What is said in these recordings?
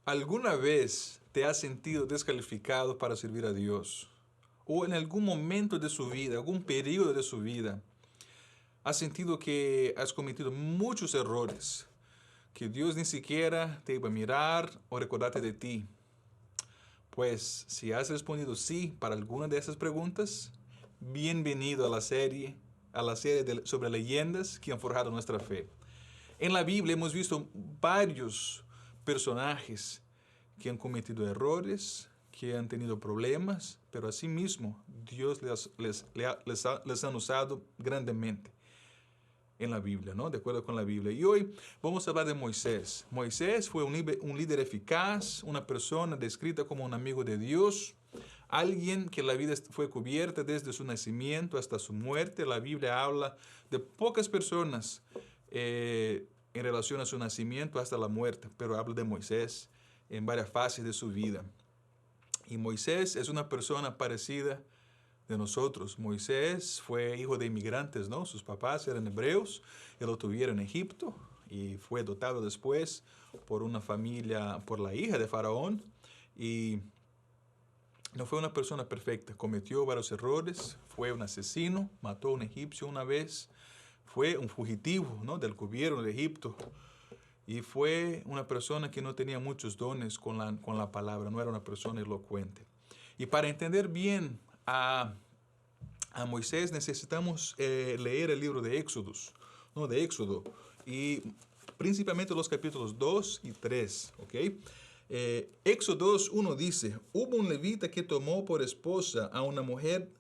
¿Alguna vez te has sentido descalificado para servir a Dios? ¿O en algún momento de su vida, algún periodo de su vida, has sentido que has cometido muchos errores, que Dios ni siquiera te iba a mirar o recordarte de ti? Pues si has respondido sí para alguna de esas preguntas, bienvenido a la serie sobre leyendas que han forjado nuestra fe. En la Biblia hemos visto varios personajes que han cometido errores, que han tenido problemas, pero asimismo Dios les ha usado grandemente en la Biblia, ¿no? De acuerdo con la Biblia. Y hoy vamos a hablar de Moisés. Moisés fue un líder eficaz, una persona descrita como un amigo de Dios, alguien que la vida fue cubierta desde su nacimiento hasta su muerte. La Biblia habla de pocas personas en relación a su nacimiento hasta la muerte, pero habla de Moisés en varias fases de su vida. Y Moisés es una persona parecida de nosotros. Moisés fue hijo de inmigrantes, ¿no? Sus papás eran hebreos, él lo tuvieron en Egipto y fue adoptado después por una familia, por la hija de Faraón, y no fue una persona perfecta, cometió varios errores, fue un asesino, mató a un egipcio una vez, fue un fugitivo, ¿no? Del gobierno de Egipto, y fue una persona que no tenía muchos dones con la palabra, no era una persona elocuente. Y para entender bien a Moisés necesitamos leer el libro de Éxodos, ¿no? De Éxodo, y principalmente los capítulos 2 y 3, ¿ok? Éxodo 2:1 dice, hubo un levita que tomó por esposa a una mujer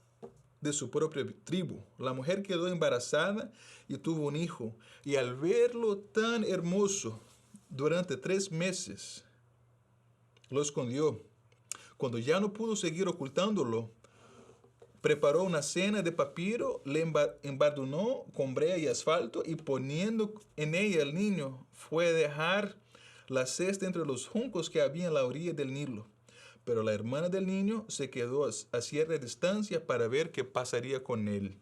de su propia tribu. La mujer quedó embarazada y tuvo un hijo, y al verlo tan hermoso durante 3 meses, lo escondió. Cuando ya no pudo seguir ocultándolo, preparó una cena de papiro, le embadurnó con brea y asfalto, y poniendo en ella el niño, fue a dejar la cesta entre los juncos que había en la orilla del Nilo. Pero la hermana del niño se quedó a cierta distancia para ver qué pasaría con él.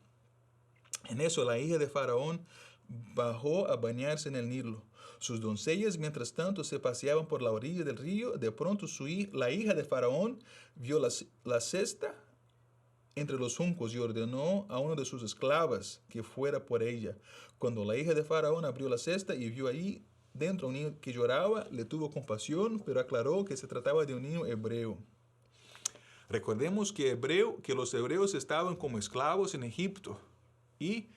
En eso la hija de Faraón bajó a bañarse en el Nilo. Sus doncellas, mientras tanto, se paseaban por la orilla del río. De pronto la hija de Faraón vio la cesta entre los juncos y ordenó a una de sus esclavas que fuera por ella. Cuando la hija de Faraón abrió la cesta y vio ahí dentro un niño que lloraba, le tuvo compasión, pero aclaró que se trataba de un niño hebreo. Recordemos que los hebreos estaban como esclavos en Egipto, y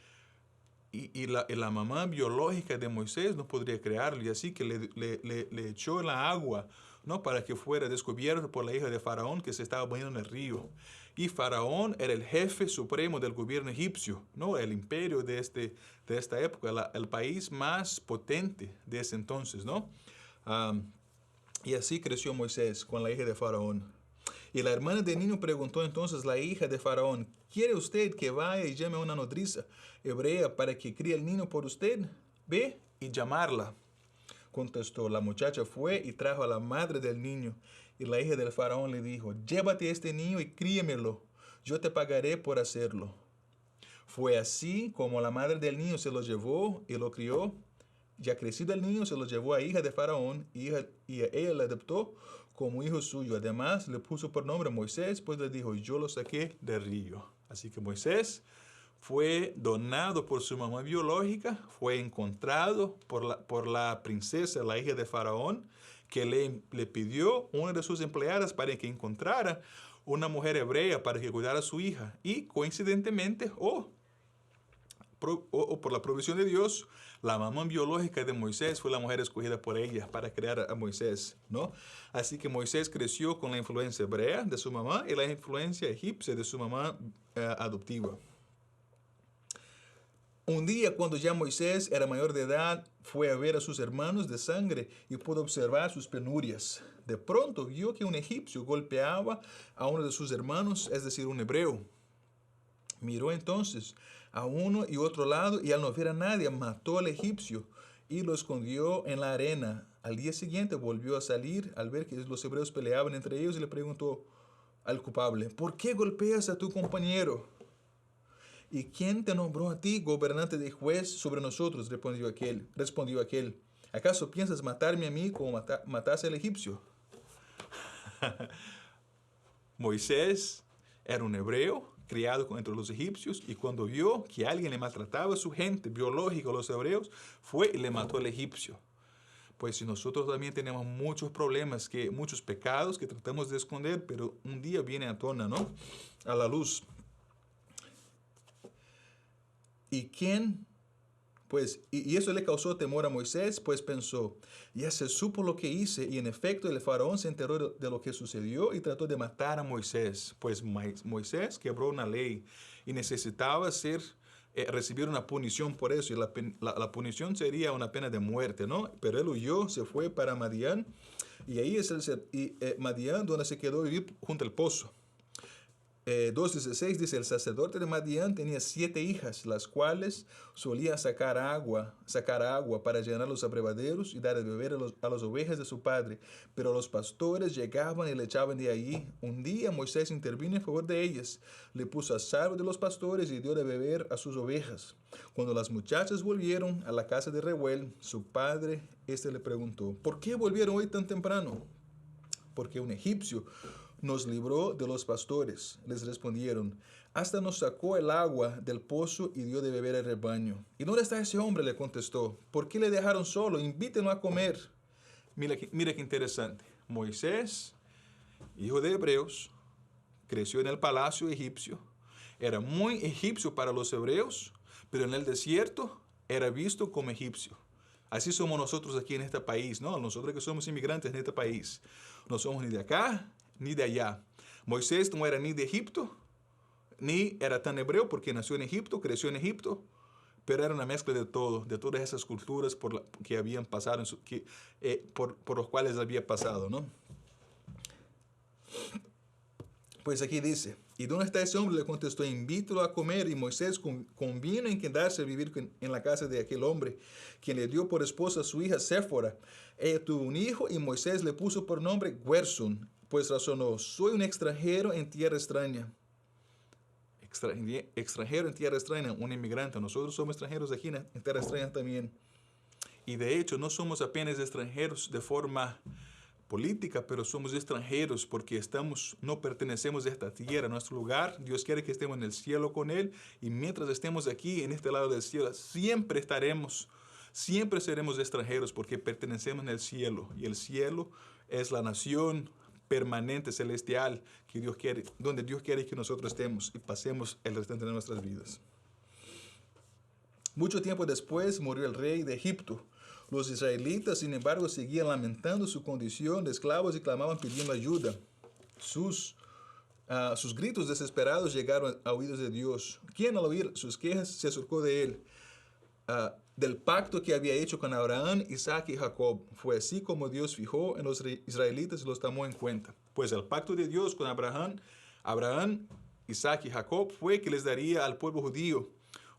la mamá biológica de Moisés no podría crearlo, y así que le echó en la agua, ¿no? Para que fuera descubierto por la hija de Faraón que se estaba bañando en el río. Y Faraón era el jefe supremo del gobierno egipcio, ¿no? El imperio de esta época, el país más potente de ese entonces, ¿no? Y así creció Moisés con la hija de Faraón. Y la hermana del niño preguntó entonces la hija de Faraón, ¿quiere usted que vaya y llame a una nodriza hebrea para que críe el niño por usted? Ve y llamarla. Contestó, la muchacha fue y trajo a la madre del niño. Y la hija del Faraón le dijo, llévate a este niño y críemelo, yo te pagaré por hacerlo. Fue así como la madre del niño se lo llevó y lo crió. Ya crecido el niño, se lo llevó a hija de Faraón, y a ella le adoptó como hijo suyo. Además, le puso por nombre Moisés, pues le dijo, yo lo saqué del río. Así que Moisés fue donado por su mamá biológica, fue encontrado por la princesa, la hija de Faraón, que le pidió una de sus empleadas para que encontrara una mujer hebrea para que cuidara a su hija. Y coincidentemente, o por la provisión de Dios, la mamá biológica de Moisés fue la mujer escogida por ella para crear a Moisés, ¿no? Así que Moisés creció con la influencia hebrea de su mamá y la influencia egipcia de su mamá adoptiva. Un día, cuando ya Moisés era mayor de edad, fue a ver a sus hermanos de sangre y pudo observar sus penurias. De pronto vio que un egipcio golpeaba a uno de sus hermanos, es decir, un hebreo. Miró entonces a uno y otro lado y al no ver a nadie mató al egipcio y lo escondió en la arena. Al día siguiente volvió a salir al ver que los hebreos peleaban entre ellos y le preguntó al culpable, ¿por qué golpeas a tu compañero? ¿Y quién te nombró a ti gobernante de juez sobre nosotros? Respondió aquel. ¿Acaso piensas matarme a mí como mataste al egipcio? Moisés era un hebreo criado entre los egipcios y cuando vio que alguien le maltrataba a su gente biológica, los hebreos, fue y le mató al egipcio. Pues si nosotros también tenemos muchos problemas, muchos pecados que tratamos de esconder, pero un día viene a tona, ¿no? A la luz. Y eso le causó temor a Moisés, pues pensó, ya se supo lo que hice, y en efecto el faraón se enteró de lo que sucedió y trató de matar a Moisés, pues Moisés quebró una ley y necesitaba recibir una punición por eso, y la punición sería una pena de muerte, ¿no? Pero él huyó, se fue para Madián, y ahí es Madián donde se quedó a vivir junto al pozo. 2:16 dice, el sacerdote de Madián tenía 7 hijas, las cuales solía sacar agua para llenar los abrevaderos y dar de beber a las ovejas de su padre. Pero los pastores llegaban y le echaban de allí. Un día Moisés intervino en favor de ellas, le puso a salvo de los pastores y dio de beber a sus ovejas. Cuando las muchachas volvieron a la casa de Reuel, su padre, le preguntó, ¿por qué volvieron hoy tan temprano? Porque un egipcio nos libró de los pastores. Les respondieron, hasta nos sacó el agua del pozo y dio de beber al rebaño. ¿Y dónde está ese hombre? Le contestó. ¿Por qué le dejaron solo? Invítenlo a comer. Mira qué interesante. Moisés, hijo de hebreos, creció en el palacio egipcio. Era muy egipcio para los hebreos, pero en el desierto era visto como egipcio. Así somos nosotros aquí en este país, ¿no? Nosotros que somos inmigrantes en este país. No somos ni de acá ni de allá. Moisés no era ni de Egipto, ni era tan hebreo porque nació en Egipto, creció en Egipto, pero era una mezcla de todo, de todas esas culturas que habían pasado, por los cuales había pasado, ¿no? Pues aquí dice, ¿y dónde está ese hombre? Le contestó, invítalo a comer. Y Moisés convino en quedarse a vivir en la casa de aquel hombre, quien le dio por esposa a su hija Séfora. Ella tuvo un hijo y Moisés le puso por nombre Gersón, pues razonó, soy un extranjero en tierra extraña. Extranjero en tierra extraña, un inmigrante. Nosotros somos extranjeros aquí en tierra extraña también. Y de hecho no somos apenas extranjeros de forma política, pero somos extranjeros porque no pertenecemos a esta tierra, nuestro lugar. Dios quiere que estemos en el cielo con Él, y mientras estemos aquí en este lado del cielo, siempre seremos extranjeros porque pertenecemos en el cielo, y el cielo es la nación permanente, celestial, donde Dios quiere que nosotros estemos y pasemos el restante de nuestras vidas. Mucho tiempo después murió el rey de Egipto. Los israelitas, sin embargo, seguían lamentando su condición de esclavos y clamaban pidiendo ayuda. Sus gritos desesperados llegaron a oídos de Dios, quien al oír sus quejas se acercó de él, del pacto que había hecho con Abraham, Isaac y Jacob. Fue así como Dios fijó en los israelitas y los tomó en cuenta. Pues el pacto de Dios con Abraham, Isaac y Jacob fue que les daría al pueblo judío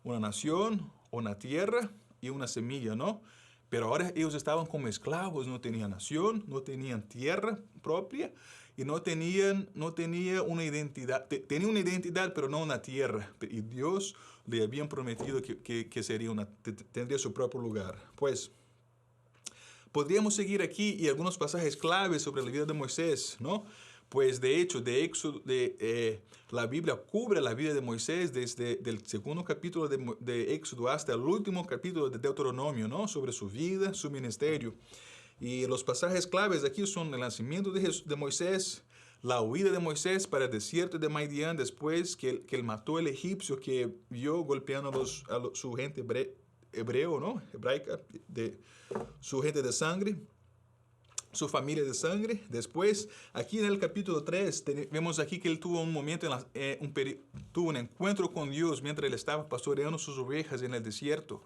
una nación, una tierra y una semilla, ¿no? Pero ahora ellos estaban como esclavos, no tenían nación, no tenían tierra propia y no tenían una identidad. Tenían una identidad, pero no una tierra. Y Dios le habían prometido que tendría su propio lugar. Pues podríamos seguir aquí y algunos pasajes claves sobre la vida de Moisés, ¿no? Pues de hecho, la Biblia cubre la vida de Moisés desde el segundo capítulo de Éxodo hasta el último capítulo de Deuteronomio, ¿no? Sobre su vida, su ministerio. Y los pasajes claves aquí son el nacimiento de Moisés, la huida de Moisés para el desierto de Madián después que él mató al egipcio que vio golpeando a su gente hebreo, ¿no? Hebraica, su gente de sangre. su familia de sangre. Después, aquí en el capítulo 3, vemos aquí que él tuvo un momento, tuvo un encuentro con Dios mientras él estaba pastoreando sus ovejas en el desierto.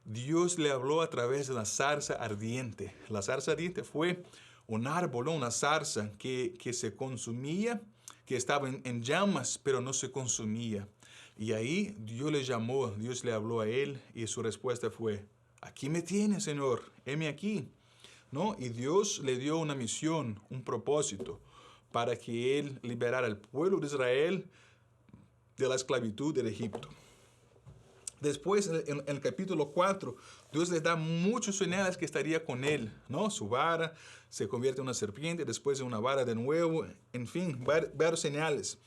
Dios le habló a través de la zarza ardiente. La zarza ardiente fue un árbol, una zarza que se consumía, que estaba en llamas, pero no se consumía. Y ahí Dios le llamó, Dios le habló a él y su respuesta fue, aquí me tienes, Señor, heme aquí. ¿No? Y Dios le dio una misión, un propósito, para que él liberara al pueblo de Israel de la esclavitud del Egipto. Después, en el capítulo 4, Dios le da muchas señales que estaría con él, ¿no? Su vara se convierte en una serpiente, después en una vara de nuevo, en fin, varias señales.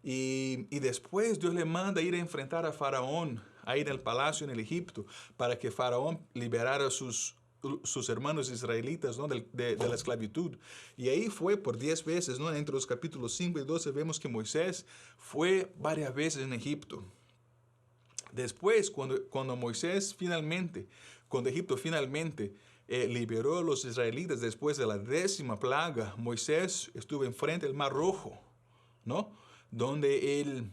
Y después Dios le manda ir a enfrentar a Faraón, ahí en el palacio en el Egipto, para que Faraón liberara a sus hermanos israelitas, ¿no? de la esclavitud. Y ahí fue por 10 veces, ¿no? Entre los capítulos 5 y 12 vemos que Moisés fue varias veces en Egipto. Después, cuando Egipto finalmente liberó a los israelitas después de la 10ª plaga, Moisés estuvo enfrente del Mar Rojo, ¿no? Donde él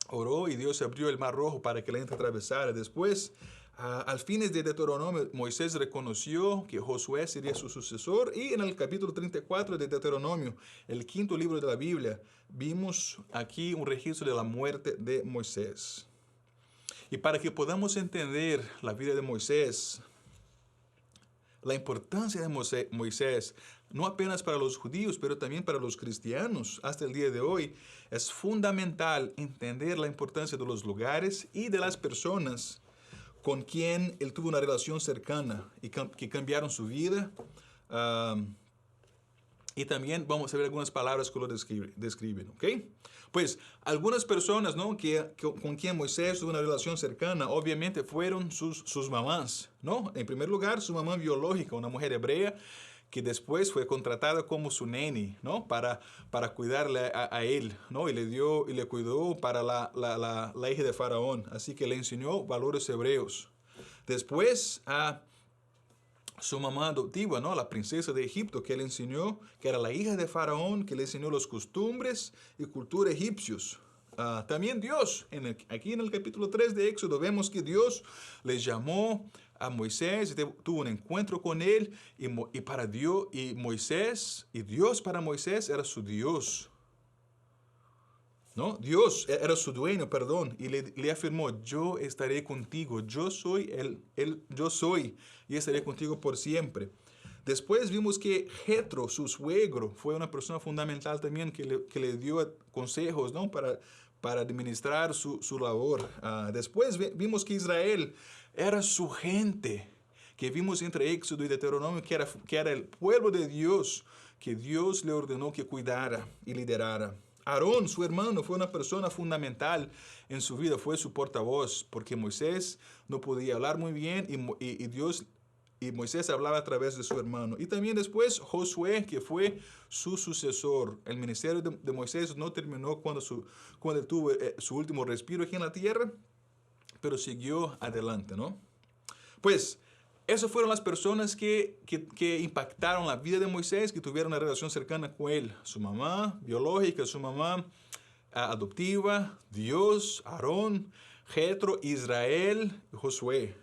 oró y Dios abrió el Mar Rojo para que la gente atravesara. Después, al fines de Deuteronomio, Moisés reconoció que Josué sería su sucesor, y en el capítulo 34 de Deuteronomio, el 5º libro de la Biblia, vimos aquí un registro de la muerte de Moisés. Y para que podamos entender la vida de Moisés, la importancia de Moisés, no apenas para los judíos, pero también para los cristianos hasta el día de hoy, es fundamental entender la importancia de los lugares y de las personas con quien él tuvo una relación cercana y que cambiaron su vida. Y también vamos a ver algunas palabras que lo describen, ¿ok? Pues algunas personas, ¿no? Con quien Moisés tuvo una relación cercana, obviamente fueron sus mamás, ¿no? En primer lugar, su mamá biológica, una mujer hebrea, que después fue contratada como su neni, ¿no? Para cuidarle a él, ¿no? Y le cuidó para la hija de Faraón. Así que le enseñó valores hebreos. Después, su mamá adoptiva, ¿no? La princesa de Egipto, que le enseñó, que era la hija de Faraón, que le enseñó las costumbres y cultura egipcios. También Dios, aquí en el capítulo 3 de Éxodo, vemos que Dios le llamó a Moisés, tuvo un encuentro con él, y Dios para Moisés era su Dios, ¿no? Dios era su dueño, perdón, y le afirmó, yo estaré contigo, yo soy yo soy, y estaré contigo por siempre. Después vimos que Jetro, su suegro, fue una persona fundamental también que le dio consejos, ¿no? para administrar su labor. Después vimos que Israel era su gente, que vimos entre Éxodo y Deuteronomio, que era el pueblo de Dios, que Dios le ordenó que cuidara y liderara. Aarón, su hermano, fue una persona fundamental en su vida, fue su portavoz, porque Moisés no podía hablar muy bien y Moisés hablaba a través de su hermano. Y también después Josué, que fue su sucesor. El ministerio de Moisés no terminó cuando él tuvo su último respiro aquí en la tierra, pero siguió adelante, ¿no? Pues esas fueron las personas que impactaron la vida de Moisés, que tuvieron una relación cercana con él. Su mamá biológica, su mamá adoptiva, Dios, Aarón, Jetro, Israel, Josué.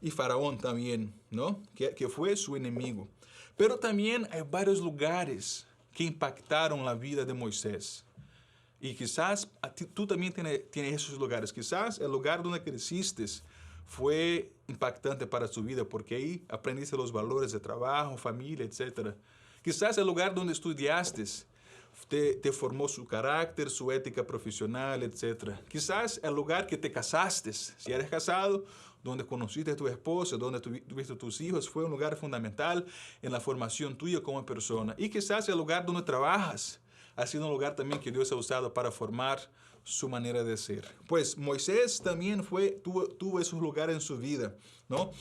Y Faraón también, ¿no? Que fue su enemigo. Pero también hay varios lugares que impactaron la vida de Moisés. Y quizás tú también tienes esos lugares. Quizás el lugar donde creciste fue impactante para tu vida, porque ahí aprendiste los valores de trabajo, familia, etc. Quizás el lugar donde estudiaste te formó su carácter, su ética profesional, etc. Quizás el lugar que te casaste, si eres casado, donde conociste a tu esposa, donde tuviste tus hijos, fue un lugar fundamental en la formación tuya como persona. Y quizás el lugar donde trabajas ha sido un lugar también que Dios ha usado para formar su manera de ser. Pues Moisés también tuvo esos lugares en su vida, ¿no?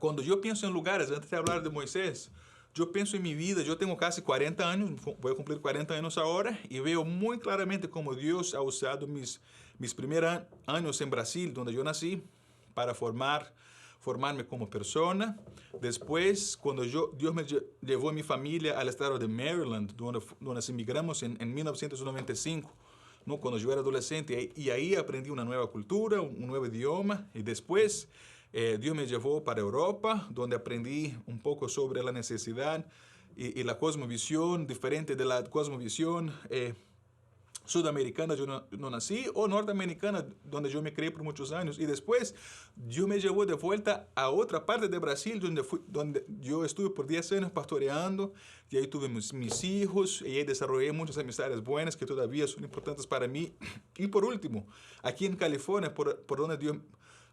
Cuando yo pienso en lugares, antes de hablar de Moisés, yo pienso en mi vida. Yo tengo casi 40 años, voy a cumplir 40 años ahora, y veo muy claramente cómo Dios ha usado mis primeros años en Brasil, donde yo nací, para formar formarme como persona. Después, cuando Dios me llevó a mi familia al estado de Maryland, donde nos emigramos en 1995, ¿no? Cuando yo era adolescente, y ahí aprendí una nueva cultura, un nuevo idioma, y después Dios me llevó para Europa, donde aprendí un poco sobre la necesidad y la cosmovisión diferente de la cosmovisión sudamericana yo no nací, o norteamericana, donde yo me crié por muchos años. Y después Dios me llevó de vuelta a otra parte de Brasil, donde yo estuve por 10 años pastoreando, y ahí tuve mis hijos, y ahí desarrollé muchas amistades buenas que todavía son importantes para mí. Y por último, aquí en California,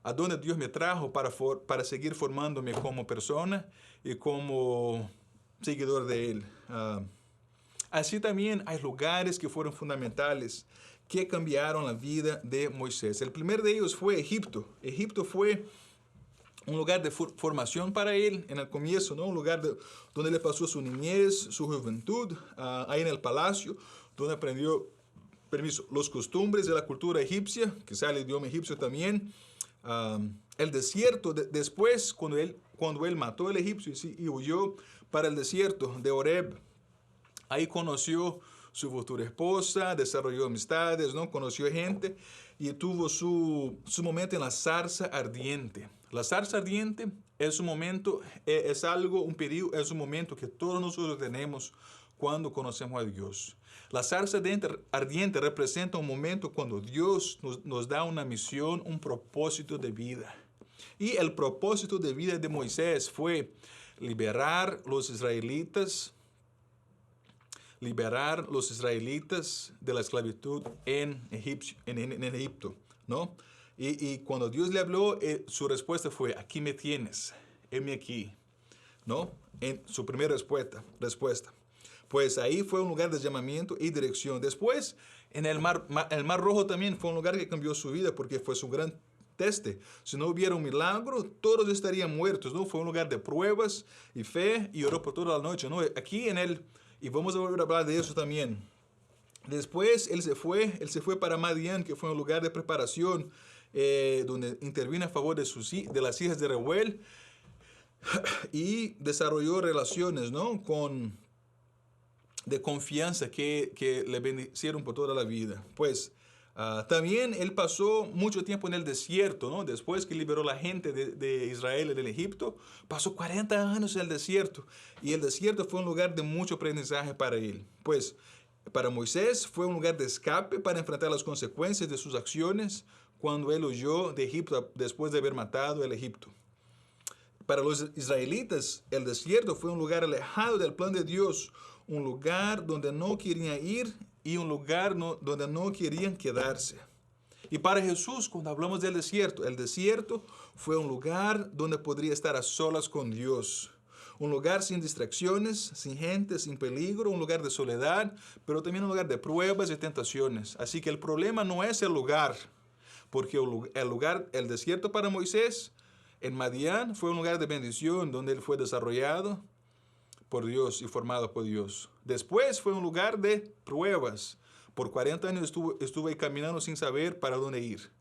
a donde Dios me trajo para seguir formándome como persona y como seguidor de Él. Así también hay lugares que fueron fundamentales, que cambiaron la vida de Moisés. El primer de ellos fue Egipto. Egipto fue un lugar de formación para él en el comienzo, ¿no? Un lugar donde le pasó su niñez, su juventud, ahí en el palacio, donde aprendió los costumbres de la cultura egipcia, quizá el idioma egipcio también. El desierto, después, cuando él mató al egipcio y huyó para el desierto de Horeb, ahí conoció su futura esposa, desarrolló amistades, ¿no? Conoció gente y tuvo su momento en la zarza ardiente. La zarza ardiente es un momento, es un periodo, es un momento que todos nosotros tenemos cuando conocemos a Dios. La zarza ardiente representa un momento cuando Dios nos da una misión, un propósito de vida. Y el propósito de vida de Moisés fue liberar los israelitas de la esclavitud en Egipto, ¿no? Y cuando Dios le habló, su respuesta fue, aquí me tienes, heme aquí, ¿no? En su primera respuesta. Pues ahí fue un lugar de llamamiento y dirección. Después, en el Mar Rojo también fue un lugar que cambió su vida porque fue su gran teste. Si no hubiera un milagro, todos estarían muertos, ¿no? Fue un lugar de pruebas y fe, y oró por toda la noche, ¿no? Aquí y vamos a volver a hablar de eso también. Después él se fue para Madián, que fue un lugar de preparación, donde intervino a favor de las hijas de Reuel y desarrolló relaciones, ¿no? De confianza que le bendicieron por toda la vida. Pues también él pasó mucho tiempo en el desierto, ¿no? Después que liberó la gente de Israel del Egipto, pasó 40 años en el desierto. Y el desierto fue un lugar de mucho aprendizaje para él. Pues para Moisés fue un lugar de escape para enfrentar las consecuencias de sus acciones cuando él huyó de Egipto después de haber matado el Egipto. Para los israelitas, el desierto fue un lugar alejado del plan de Dios, un lugar donde no querían ir y un lugar donde no querían quedarse. Y para Jesús, cuando hablamos del desierto, el desierto fue un lugar donde podría estar a solas con Dios. Un lugar sin distracciones, sin gente, sin peligro, un lugar de soledad, pero también un lugar de pruebas y tentaciones. Así que el problema no es el lugar, porque el desierto para Moisés en Madián fue un lugar de bendición donde él fue desarrollado por Dios y formado por Dios. Después fue un lugar de pruebas. Por 40 años estuvo ahí caminando sin saber para dónde ir.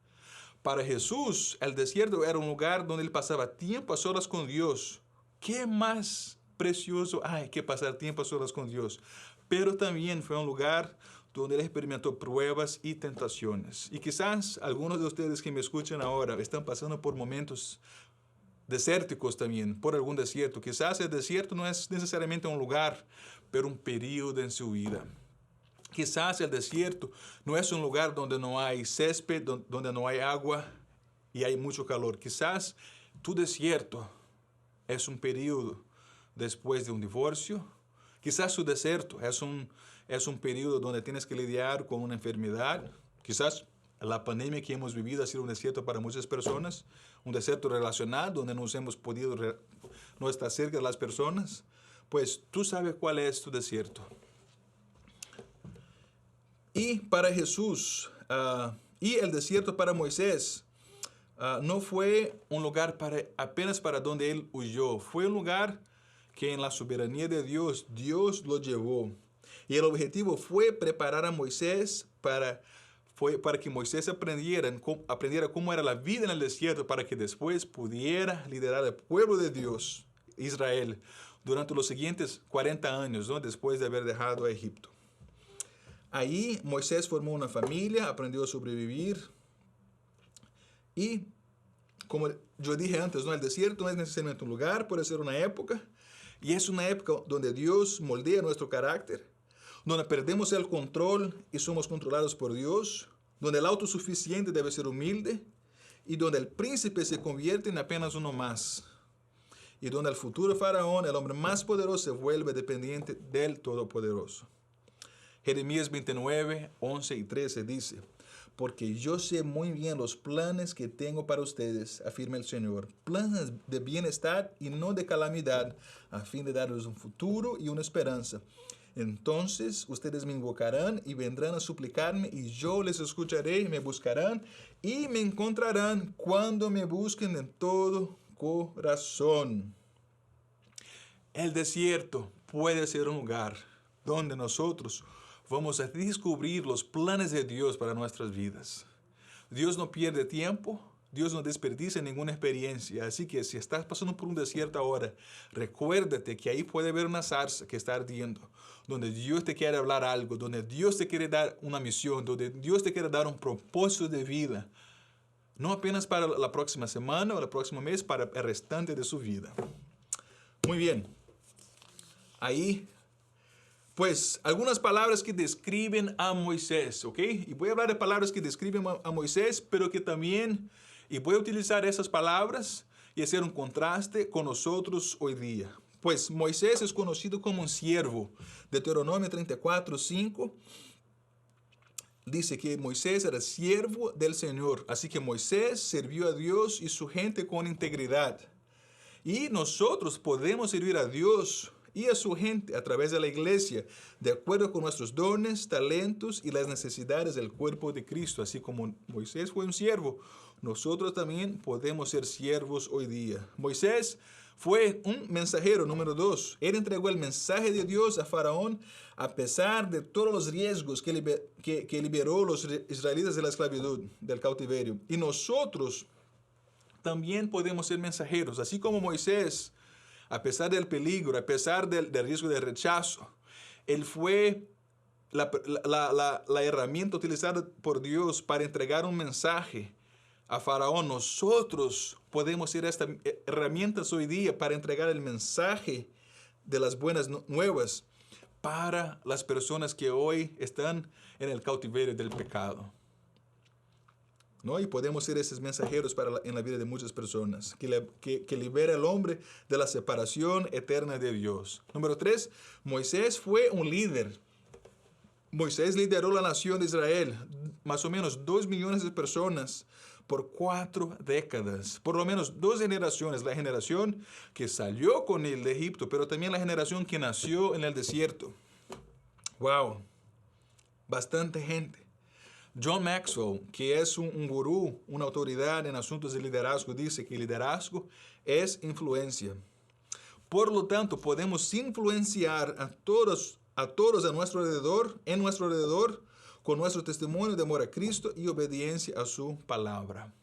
Para Jesús, el desierto era un lugar donde él pasaba tiempo a solas con Dios. ¿Qué más precioso hay que pasar tiempo a solas con Dios? Pero también fue un lugar donde él experimentó pruebas y tentaciones. Y quizás algunos de ustedes que me escuchan ahora están pasando por momentos desérticos también, por algún desierto. Quizás el desierto no es necesariamente un lugar, pero un periodo en su vida. Quizás el desierto no es un lugar donde no hay césped, donde no hay agua y hay mucho calor. Quizás tu desierto es un periodo después de un divorcio. Quizás su desierto es un periodo donde tienes que lidiar con una enfermedad. Quizás la pandemia que hemos vivido ha sido un desierto para muchas personas, un desierto relacional donde no hemos podido no estar cerca de las personas. Pues tú sabes cuál es tu desierto. Y para Jesús, y el desierto para Moisés, no fue un lugar apenas para donde él huyó. Fue un lugar que en la soberanía de Dios, Dios lo llevó. Y el objetivo fue preparar a Moisés para fue para que Moisés aprendiera cómo era la vida en el desierto, para que después pudiera liderar al pueblo de Dios, Israel, durante los siguientes 40 años, ¿no? Después de haber dejado a Egipto. Ahí Moisés formó una familia, aprendió a sobrevivir y, como yo dije antes, ¿no? El desierto no es necesariamente un lugar, puede ser una época, y es una época donde Dios moldea nuestro carácter, donde perdemos el control y somos controlados por Dios, donde el autosuficiente debe ser humilde y donde el príncipe se convierte en apenas uno más, y donde el futuro faraón, el hombre más poderoso, se vuelve dependiente del Todopoderoso. Jeremías 29, 11 y 13 dice: porque yo sé muy bien los planes que tengo para ustedes, afirma el Señor, planes de bienestar y no de calamidad, a fin de darles un futuro y una esperanza. Entonces ustedes me invocarán y vendrán a suplicarme, y yo les escucharé, me buscarán y me encontrarán cuando me busquen de todo corazón. El desierto puede ser un lugar donde nosotros vamos a descubrir los planes de Dios para nuestras vidas. Dios no pierde tiempo, Dios no desperdicia ninguna experiencia. Así que si estás pasando por un desierto ahora, recuérdate que ahí puede haber una zarza que está ardiendo, donde Dios te quiere hablar algo, donde Dios te quiere dar una misión, donde Dios te quiere dar un propósito de vida. No apenas para la próxima semana o el próximo mes, para el restante de su vida. Muy bien. Ahí, pues, algunas palabras que describen a Moisés, ¿ok? Y voy a hablar de palabras que describen a Moisés, pero que también, y voy a utilizar esas palabras y hacer un contraste con nosotros hoy día. Pues Moisés es conocido como un siervo. Deuteronomio 34, 5 dice que Moisés era siervo del Señor. Así que Moisés sirvió a Dios y su gente con integridad. Y nosotros podemos servir a Dios y a su gente a través de la iglesia, de acuerdo con nuestros dones, talentos y las necesidades del cuerpo de Cristo. Así como Moisés fue un siervo, nosotros también podemos ser siervos hoy día. Moisés fue un mensajero, número 2. Él entregó el mensaje de Dios a Faraón a pesar de todos los riesgos que liberó a los israelitas de la esclavitud, del cautiverio. Y nosotros también podemos ser mensajeros, así como Moisés, a pesar del peligro, a pesar del riesgo de rechazo. Él fue la herramienta utilizada por Dios para entregar un mensaje a Faraón. Nosotros podemos ser estas herramientas hoy día para entregar el mensaje de las buenas nuevas para las personas que hoy están en el cautiverio del pecado, ¿no? Y podemos ser esos mensajeros en la vida de muchas personas, que libera al hombre de la separación eterna de Dios. Número 3, Moisés fue un líder. Moisés lideró la nación de Israel, más o menos 2 millones de personas, por 4 décadas, por lo menos 2 generaciones, la generación que salió con él de Egipto, pero también la generación que nació en el desierto. Wow, bastante gente. John Maxwell, que es un gurú, una autoridad en asuntos de liderazgo, dice que liderazgo es influencia. Por lo tanto, podemos influenciar a todos a nuestro alrededor, en nuestro alrededor, con nuestro testimonio de amor a Cristo y obediencia a su palabra.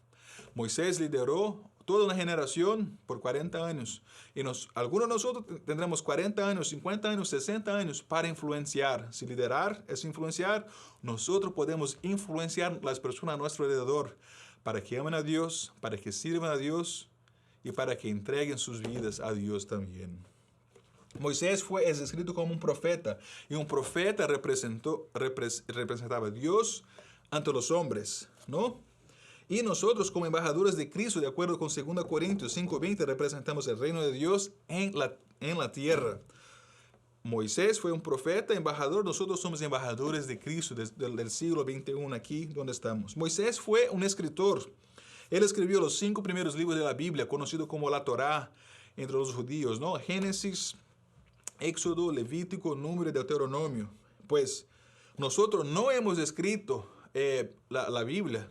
Moisés lideró toda una generación por 40 años. Y algunos de nosotros tendremos 40 años, 50 años, 60 años para influenciar. Si liderar es influenciar, nosotros podemos influenciar a las personas a nuestro alrededor para que amen a Dios, para que sirvan a Dios y para que entreguen sus vidas a Dios también. Moisés es escrito como un profeta, y un profeta representaba a Dios ante los hombres, ¿no? Y nosotros como embajadores de Cristo, de acuerdo con 2 Corintios 5:20, representamos el reino de Dios en la tierra. Moisés fue un profeta, embajador, nosotros somos embajadores de Cristo del siglo XXI aquí donde estamos. Moisés fue un escritor. Él escribió los 5 primeros libros de la Biblia, conocido como la Torá entre los judíos, ¿no? Génesis, Éxodo, Levítico, Número y Deuteronomio. Pues nosotros no hemos escrito la Biblia,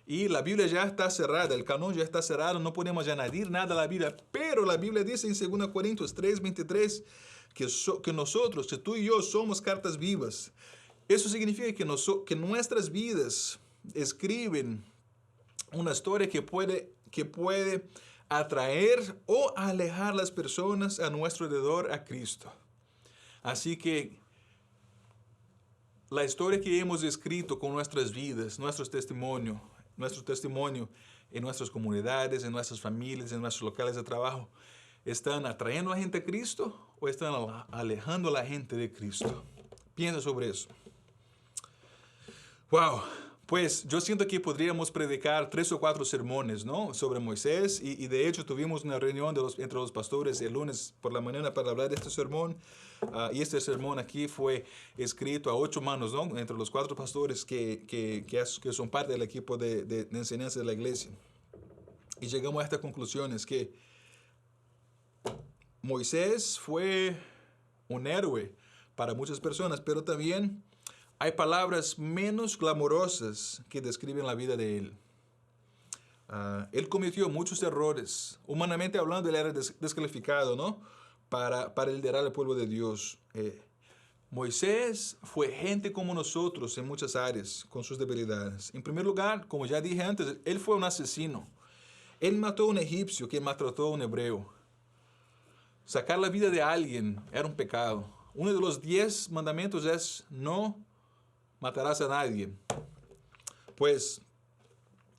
y la Biblia ya está cerrada, el canon ya está cerrado, no podemos añadir nada a la Biblia, pero la Biblia dice en 2 Corintios 3:23 que nosotros, que tú y yo somos cartas vivas. Eso significa que nuestras vidas escriben una historia que puede atraer o alejar las personas a nuestro alrededor a Cristo. Así que la historia que hemos escrito con nuestras vidas, nuestro testimonio en nuestras comunidades, en nuestras familias, en nuestros locales de trabajo, ¿están atrayendo a la gente a Cristo o están alejando a la gente de Cristo? Piensa sobre eso. Wow. Pues yo siento que podríamos predicar 3 o 4 sermones, ¿no? Sobre Moisés y de hecho tuvimos una reunión entre los pastores el lunes por la mañana para hablar de este sermón. Y este sermón aquí fue escrito a 8 manos, ¿no? Entre los 4 pastores que son parte del equipo de enseñanza de la iglesia. Y llegamos a estas conclusiones que Moisés fue un héroe para muchas personas, pero también hay palabras menos glamorosas que describen la vida de él. Él cometió muchos errores. Humanamente hablando, él era descalificado, ¿no? Para liderar al pueblo de Dios. Moisés fue gente como nosotros en muchas áreas, con sus debilidades. En primer lugar, como ya dije antes, él fue un asesino. Él mató a un egipcio que maltrató a un hebreo. Sacar la vida de alguien era un pecado. Uno de los 10 mandamientos es no matarás a nadie. Pues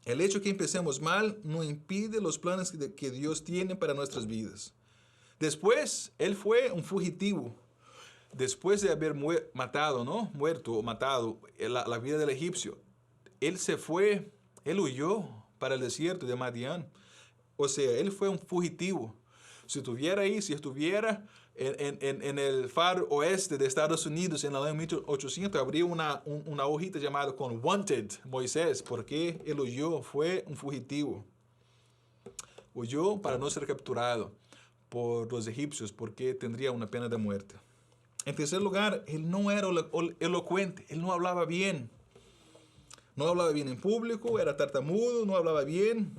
el hecho que empecemos mal no impide los planes que Dios tiene para nuestras vidas. Después, él fue un fugitivo. Después de haber matado la vida del egipcio, él se fue, él huyó para el desierto de Madián. O sea, él fue un fugitivo. Si estuviera en el far oeste de Estados Unidos en el año 1800, habría una hojita llamada con Wanted Moisés, porque él huyó, fue un fugitivo. Huyó para no ser capturado por los egipcios, porque tendría una pena de muerte. En tercer lugar, él no era elocuente, él no hablaba bien. No hablaba bien en público, era tartamudo, no hablaba bien.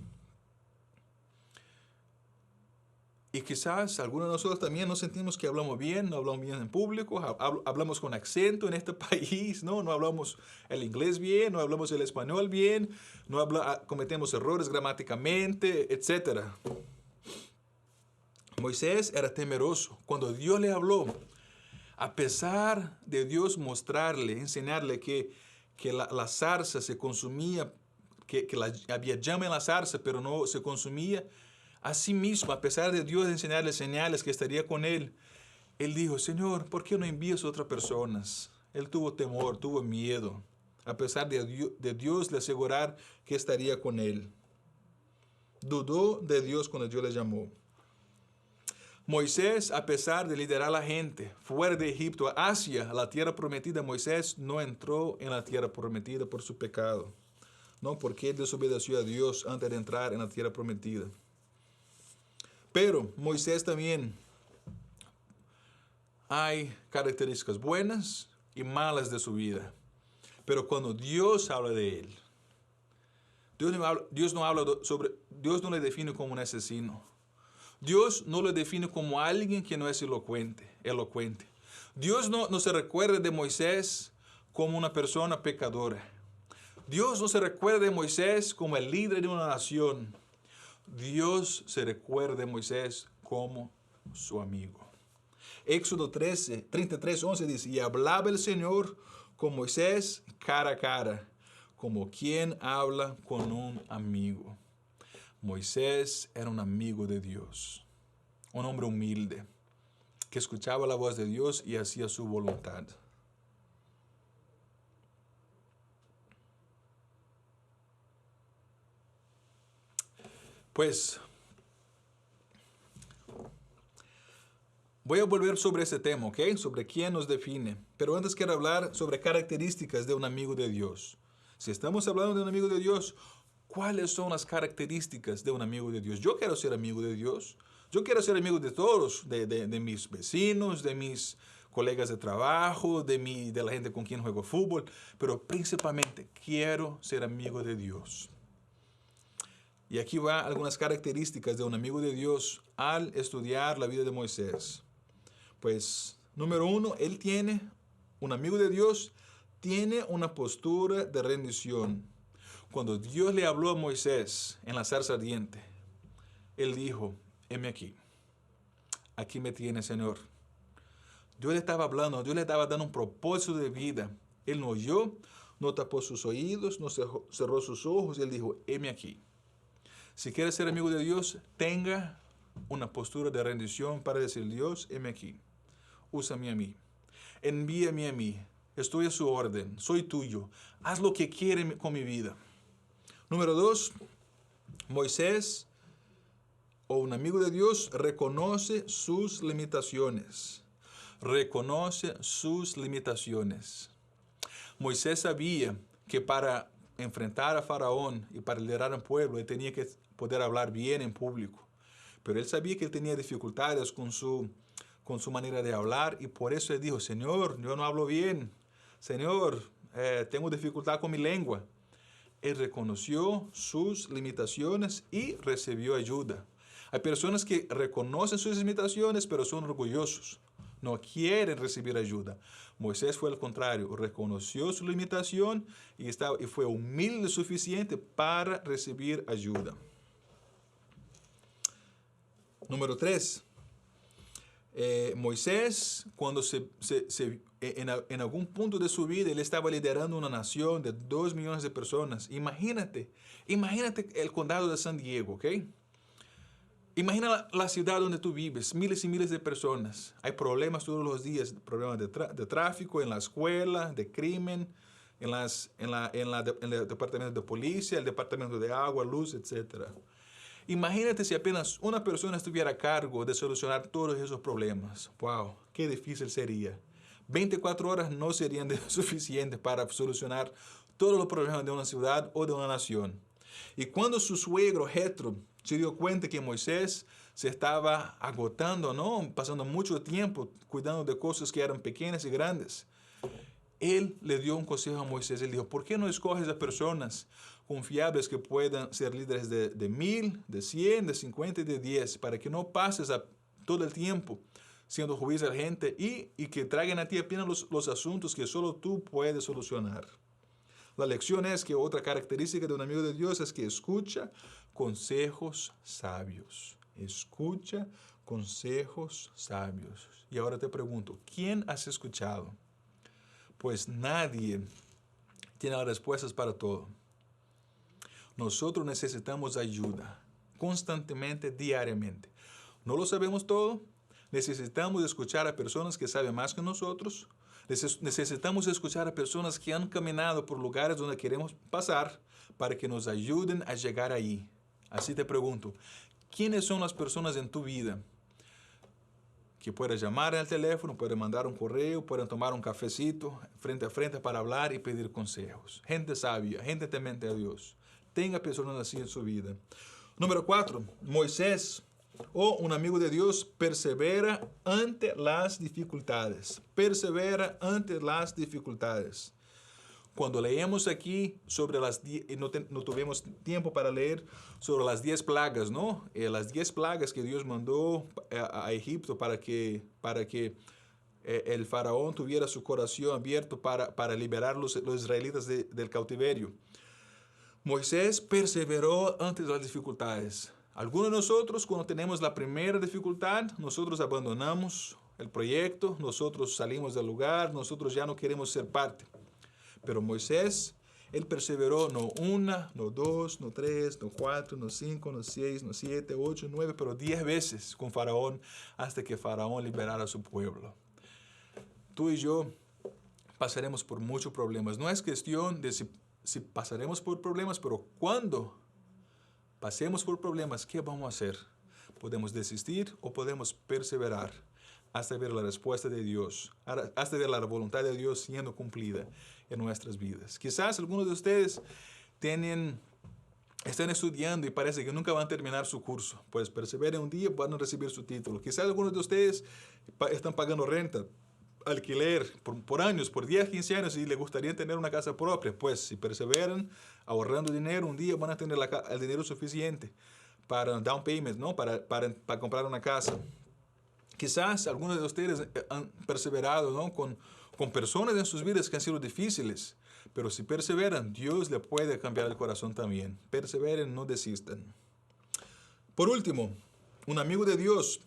Y quizás algunos de nosotros también nos sentimos que hablamos bien, no hablamos bien en público, hablamos con acento en este país, no hablamos el inglés bien, no hablamos el español bien, cometemos errores gramáticamente, etc. Moisés era temeroso. Cuando Dios le habló, a pesar de Dios mostrarle, enseñarle que la zarza se consumía, que había llama en la zarza, pero no se consumía, asimismo, a pesar de Dios enseñarle señales que estaría con él, él dijo, Señor, ¿por qué no envías a otras personas? Él tuvo temor, tuvo miedo, a pesar de Dios le asegurar que estaría con él. Dudó de Dios cuando Dios le llamó. Moisés, a pesar de liderar a la gente fuera de Egipto hacia la tierra prometida, Moisés no entró en la tierra prometida por su pecado, no porque él desobedeció a Dios antes de entrar en la tierra prometida. Pero Moisés también hay características buenas y malas de su vida. Pero cuando Dios habla de él, Dios no le define como un asesino. Dios no lo define como alguien que no es elocuente. Dios no se recuerda de Moisés como una persona pecadora. Dios no se recuerda de Moisés como el líder de una nación. Dios se recuerda de Moisés como su amigo. Éxodo 33:11 dice, y hablaba el Señor con Moisés cara a cara, como quien habla con un amigo. Moisés era un amigo de Dios, un hombre humilde, que escuchaba la voz de Dios y hacía su voluntad. Pues, voy a volver sobre ese tema, ¿ok? Sobre quién nos define. Pero antes quiero hablar sobre características de un amigo de Dios. Si estamos hablando de un amigo de Dios, ¿cuáles son las características de un amigo de Dios? Yo quiero ser amigo de Dios. Yo quiero ser amigo de todos, de mis vecinos, de mis colegas de trabajo, de la gente con quien juego fútbol, pero principalmente quiero ser amigo de Dios. Y aquí va algunas características de un amigo de Dios al estudiar la vida de Moisés. Pues, número 1, un amigo de Dios tiene una postura de rendición. Cuando Dios le habló a Moisés en la zarza ardiente, él dijo, heme aquí. Aquí me tiene, Señor. Dios le estaba hablando, Dios le estaba dando un propósito de vida. Él no oyó, no tapó sus oídos, no cerró sus ojos y él dijo, heme aquí. Si quieres ser amigo de Dios, tenga una postura de rendición para decir, Dios, heme aquí. Úsame a mí. Envíame a mí. Estoy a su orden. Soy tuyo. Haz lo que quieres con mi vida. Número 2, Moisés, o un amigo de Dios, reconoce sus limitaciones. Reconoce sus limitaciones. Moisés sabía que para enfrentar a Faraón y para liderar al pueblo, él tenía que poder hablar bien en público. Pero él sabía que él tenía dificultades con su manera de hablar y por eso él dijo, Señor, yo no hablo bien. Señor, tengo dificultad con mi lengua. Él reconoció sus limitaciones y recibió ayuda. Hay personas que reconocen sus limitaciones, pero son orgullosos. No quieren recibir ayuda. Moisés fue al contrario, reconoció su limitación y fue humilde suficiente para recibir ayuda. Número 3. Moisés, cuando en algún punto de su vida, él estaba liderando una nación de 2 millones de personas. Imagínate el condado de San Diego, ¿ok? Imagina la ciudad donde tú vives, miles y miles de personas. Hay problemas todos los días, problemas de tráfico, en la escuela, de crimen, en el departamento de policía, el departamento de agua, luz, etc. Imagínate si apenas una persona estuviera a cargo de solucionar todos esos problemas. ¡Wow! ¡Qué difícil sería! 24 horas no serían suficientes para solucionar todos los problemas de una ciudad o de una nación. Y cuando su suegro Jetro se dio cuenta que Moisés se estaba agotando, ¿no? Pasando mucho tiempo cuidando de cosas que eran pequeñas y grandes, él le dio un consejo a Moisés. Él dijo, ¿por qué no escoges a personas confiables que puedan ser líderes de 1000, de 100, de 50 y de 10, para que no pases todo el tiempo siendo juez a la gente y que traigan a ti apenas los asuntos que solo tú puedes solucionar? La lección es que otra característica de un amigo de Dios es que escucha consejos sabios. Escucha consejos sabios. Y ahora te pregunto, ¿quién has escuchado? Pues nadie tiene las respuestas para todo. Nosotros necesitamos ayuda constantemente, diariamente. No lo sabemos todo. Necesitamos escuchar a personas que saben más que nosotros. Necesitamos escuchar a personas que han caminado por lugares donde queremos pasar para que nos ayuden a llegar ahí. Así te pregunto, ¿quiénes son las personas en tu vida que puedes llamar al teléfono, pueden mandar un correo, pueden tomar un cafecito frente a frente para hablar y pedir consejos? Gente sabia, gente temente a Dios. Tenga personas así en su vida. Número 4, Moisés, o un amigo de Dios, persevera ante las dificultades. Persevera ante las dificultades. Cuando leemos aquí sobre las 10, no tuvimos tiempo para leer sobre las 10 plagas, ¿no? Las 10 plagas que Dios mandó a Egipto para que el faraón tuviera su corazón abierto para liberar los israelitas del cautiverio. Moisés perseveró ante las dificultades. Algunos de nosotros, cuando tenemos la primera dificultad, nosotros abandonamos el proyecto, nosotros salimos del lugar, nosotros ya no queremos ser parte. Pero Moisés, él perseveró no 1, no 2, no 3, no 4, no 5, no 6, no 7, 8, 9, pero 10 veces con Faraón hasta que Faraón liberara a su pueblo. Tú y yo pasaremos por muchos problemas. No es cuestión de si pasaremos por problemas, pero cuando pasemos por problemas, ¿qué vamos a hacer? Podemos desistir o podemos perseverar hasta ver la respuesta de Dios, hasta ver la voluntad de Dios siendo cumplida en nuestras vidas. Quizás algunos de ustedes están estudiando y parece que nunca van a terminar su curso. Pues perseveren un día, van a recibir su título. Quizás algunos de ustedes están pagando renta, alquiler por años, por 10, 15 años y les gustaría tener una casa propia. Pues si perseveran ahorrando dinero, un día van a tener el dinero suficiente para down payment, ¿no? Para comprar una casa. Quizás algunos de ustedes han perseverado, ¿no? con con personas en sus vidas que han sido difíciles, pero si perseveran, Dios le puede cambiar el corazón también. Perseveren, no desistan. Por último, un amigo de Dios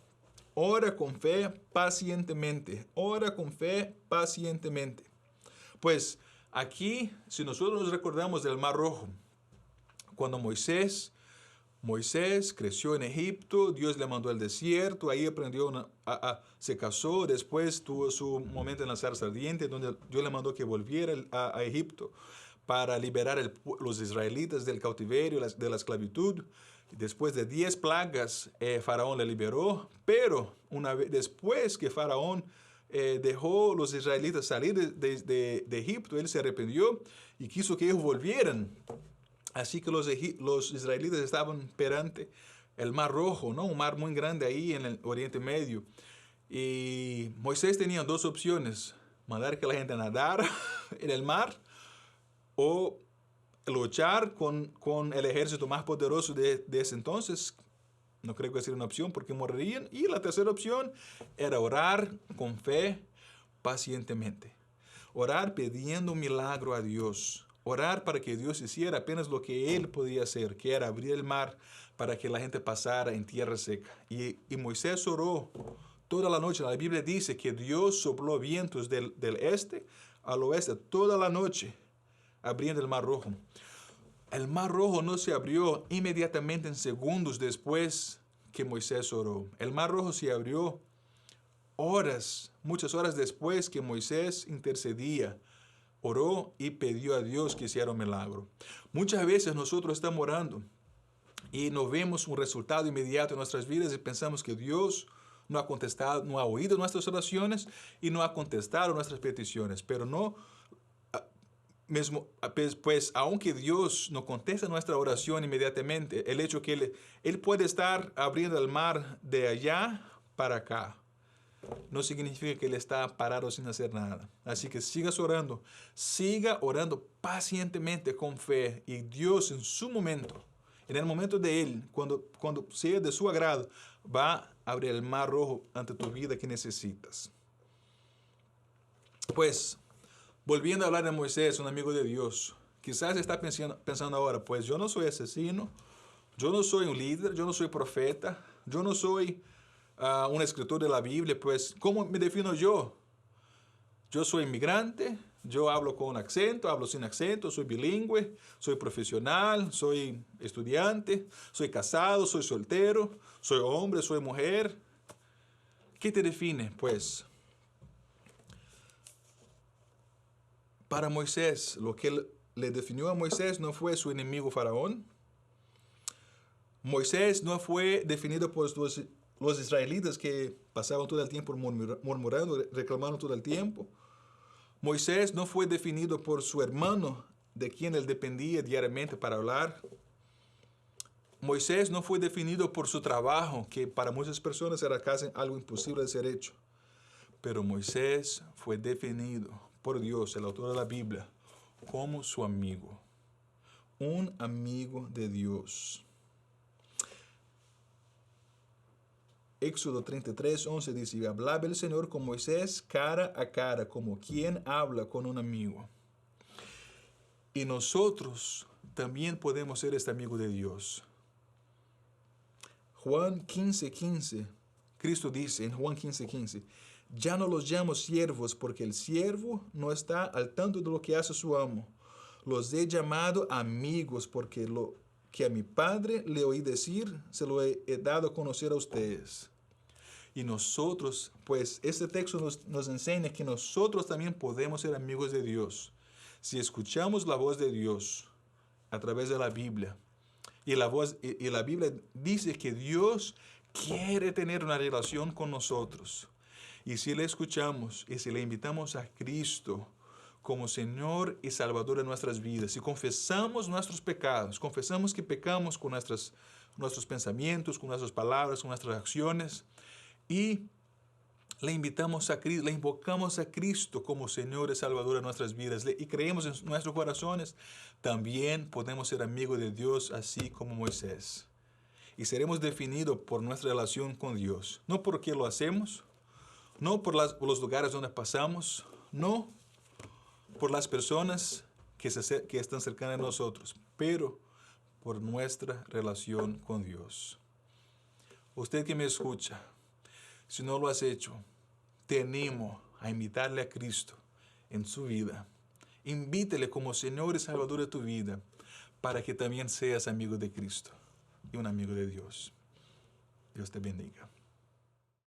ora con fe pacientemente. Ora con fe pacientemente. Pues aquí, si nosotros nos recordamos del Mar Rojo, cuando Moisés creció en Egipto, Dios le mandó al desierto, ahí aprendió, se casó, después tuvo su momento en la zarza ardiente, donde Dios le mandó que volviera a Egipto para liberar los israelitas del cautiverio, de la esclavitud. Después de 10 plagas, Faraón le liberó, pero después que Faraón dejó los israelitas salir de Egipto, él se arrepintió y quiso que ellos volvieran. Así que los israelitas estaban perante el Mar Rojo, ¿no? Un mar muy grande ahí en el Oriente Medio. Y Moisés tenía dos opciones: mandar que la gente nadara en el mar o luchar con el ejército más poderoso de ese entonces. No creo que sea una opción porque morirían. Y la tercera opción era orar con fe pacientemente. Orar pidiendo un milagro a Dios. Orar para que Dios hiciera apenas lo que Él podía hacer, que era abrir el mar para que la gente pasara en tierra seca. Y Moisés oró toda la noche. La Biblia dice que Dios sopló vientos del este al oeste toda la noche, abriendo el Mar Rojo. El Mar Rojo no se abrió inmediatamente en segundos después que Moisés oró. El Mar Rojo se abrió muchas horas después que Moisés intercedía, oró y pidió a Dios que hiciera un milagro. Muchas veces nosotros estamos orando y no vemos un resultado inmediato en nuestras vidas y pensamos que Dios no ha contestado, no ha oído nuestras oraciones y no ha contestado nuestras peticiones. Pero no, pues aunque Dios no contesta nuestra oración inmediatamente, el hecho que Él puede estar abriendo el mar de allá para acá, no significa que Él está parado sin hacer nada. Así que siga orando pacientemente con fe, y Dios en su momento, en el momento de Él, cuando sea de su agrado, va a abrir el Mar Rojo ante tu vida que necesitas. Pues, volviendo a hablar de Moisés, un amigo de Dios, quizás está pensando ahora, pues yo no soy asesino, yo no soy un líder, yo no soy profeta, yo no soy un escritor de la Biblia, pues ¿cómo me defino yo? Yo soy inmigrante, yo hablo con acento, hablo sin acento, soy bilingüe, soy profesional, soy estudiante, soy casado, soy soltero, soy hombre, soy mujer. ¿Qué te define? Pues para Moisés, lo que le definió a Moisés no fue su enemigo Faraón. Moisés no fue definido por los israelitas que pasaban todo el tiempo murmurando, reclamando todo el tiempo. Moisés no fue definido por su hermano, de quien él dependía diariamente para hablar. Moisés no fue definido por su trabajo, que para muchas personas era casi algo imposible de ser hecho. Pero Moisés fue definido por Dios, el autor de la Biblia, como su amigo. Un amigo de Dios. Éxodo 33:11 dice: y hablaba el Señor con Moisés cara a cara, como quien habla con un amigo. Y nosotros también podemos ser este amigo de Dios. Juan 15:15, Cristo dice en Juan 15:15, ya no los llamo siervos, porque el siervo no está al tanto de lo que hace su amo. Los he llamado amigos, porque lo que a mi Padre le oí decir, se lo he dado a conocer a ustedes. Y nosotros, pues este texto nos enseña que nosotros también podemos ser amigos de Dios. Si escuchamos la voz de Dios a través de la Biblia, y la Biblia dice que Dios quiere tener una relación con nosotros. Y si le escuchamos y si le invitamos a Cristo como Señor y Salvador de nuestras vidas, si confesamos nuestros pecados, confesamos que pecamos con nuestros pensamientos, con nuestras palabras, con nuestras acciones, y le invocamos a Cristo como Señor y Salvador de nuestras vidas, y creemos en nuestros corazones, también podemos ser amigos de Dios, así como Moisés. Y seremos definidos por nuestra relación con Dios, no por qué lo hacemos, no por los lugares donde pasamos, no por las personas que están cercanas a nosotros, pero por nuestra relación con Dios. Usted que me escucha, si no lo has hecho, te animo a invitarle a Cristo en su vida. Invítele como Señor y Salvador de tu vida para que también seas amigo de Cristo y un amigo de Dios. Dios te bendiga.